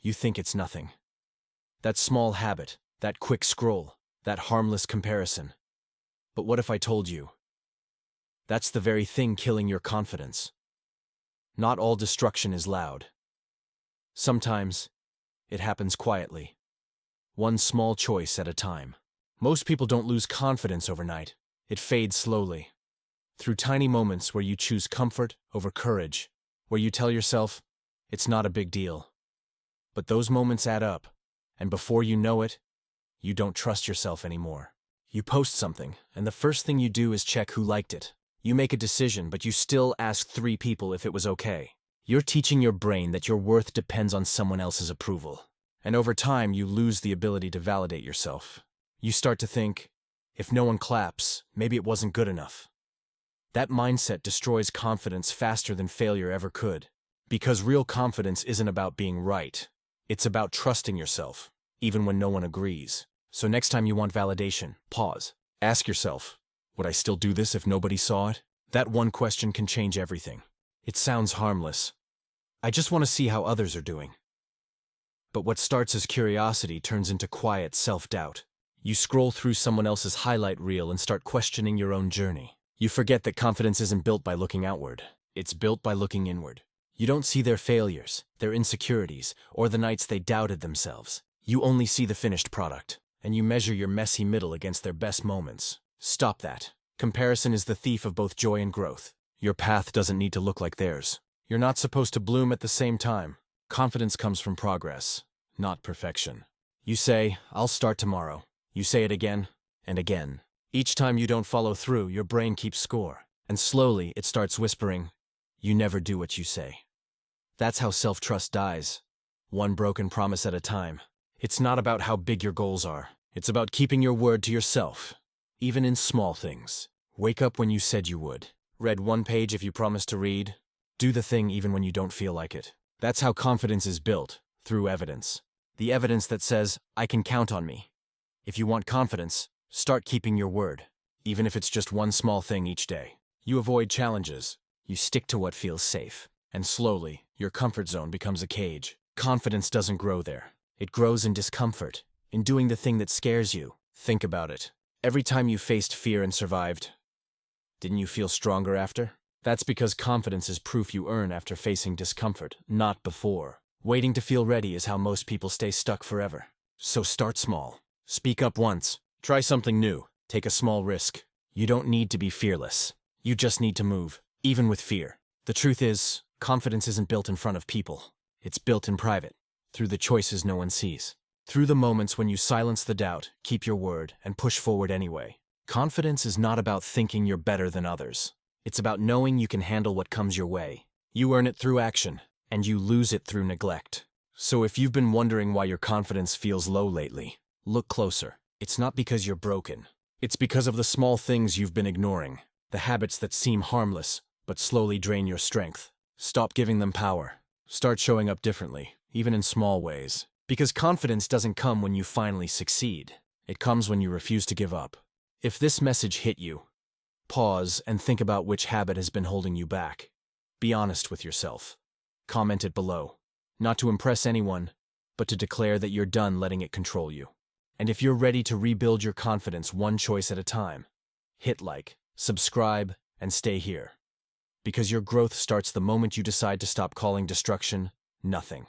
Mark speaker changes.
Speaker 1: You think it's nothing. That small habit, that quick scroll, that harmless comparison. But what if I told you? That's the very thing killing your confidence. Not all destruction is loud. Sometimes, it happens quietly. One small choice at a time. Most people don't lose confidence overnight. It fades slowly. Through tiny moments where you choose comfort over courage, where you tell yourself, it's not a big deal. But those moments add up, and before you know it, you don't trust yourself anymore. You post something, and the first thing you do is check who liked it. You make a decision, but you still ask 3 people if it was okay. You're teaching your brain that your worth depends on someone else's approval. And over time, you lose the ability to validate yourself. You start to think, if no one claps, maybe it wasn't good enough. That mindset destroys confidence faster than failure ever could. Because real confidence isn't about being right. It's about trusting yourself, even when no one agrees. So next time you want validation, pause. Ask yourself, would I still do this if nobody saw it? That one question can change everything. It sounds harmless. I just want to see how others are doing. But what starts as curiosity turns into quiet self-doubt. You scroll through someone else's highlight reel and start questioning your own journey. You forget that confidence isn't built by looking outward. It's built by looking inward. You don't see their failures, their insecurities, or the nights they doubted themselves. You only see the finished product, and you measure your messy middle against their best moments. Stop that. Comparison is the thief of both joy and growth. Your path doesn't need to look like theirs. You're not supposed to bloom at the same time. Confidence comes from progress, not perfection. You say, I'll start tomorrow. You say it again and again. Each time you don't follow through, your brain keeps score. And slowly, it starts whispering, you never do what you say. That's how self-trust dies. One broken promise at a time. It's not about how big your goals are. It's about keeping your word to yourself, even in small things. Wake up when you said you would. Read 1 page if you promised to read. Do the thing even when you don't feel like it. That's how confidence is built, through evidence. The evidence that says, I can count on me. If you want confidence, start keeping your word, even if it's just one small thing each day. You avoid challenges. You stick to what feels safe. And slowly, your comfort zone becomes a cage. Confidence doesn't grow there. It grows in discomfort, in doing the thing that scares you. Think about it. Every time you faced fear and survived, didn't you feel stronger after? That's because confidence is proof you earn after facing discomfort, not before. Waiting to feel ready is how most people stay stuck forever. So start small. Speak up once. Try something new. Take a small risk. You don't need to be fearless. You just need to move, even with fear. The truth is, confidence isn't built in front of people. It's built in private, through the choices no one sees. Through the moments when you silence the doubt, keep your word, and push forward anyway. Confidence is not about thinking you're better than others. It's about knowing you can handle what comes your way. You earn it through action, and you lose it through neglect. So if you've been wondering why your confidence feels low lately, look closer. It's not because you're broken. It's because of the small things you've been ignoring, the habits that seem harmless, but slowly drain your strength. Stop giving them power. Start showing up differently, even in small ways. Because confidence doesn't come when you finally succeed. It comes when you refuse to give up. If this message hit you, pause and think about which habit has been holding you back. Be honest with yourself. Comment it below. Not to impress anyone, but to declare that you're done letting it control you. And if you're ready to rebuild your confidence one choice at a time, hit like, subscribe, and stay here. Because your growth starts the moment you decide to stop calling destruction nothing.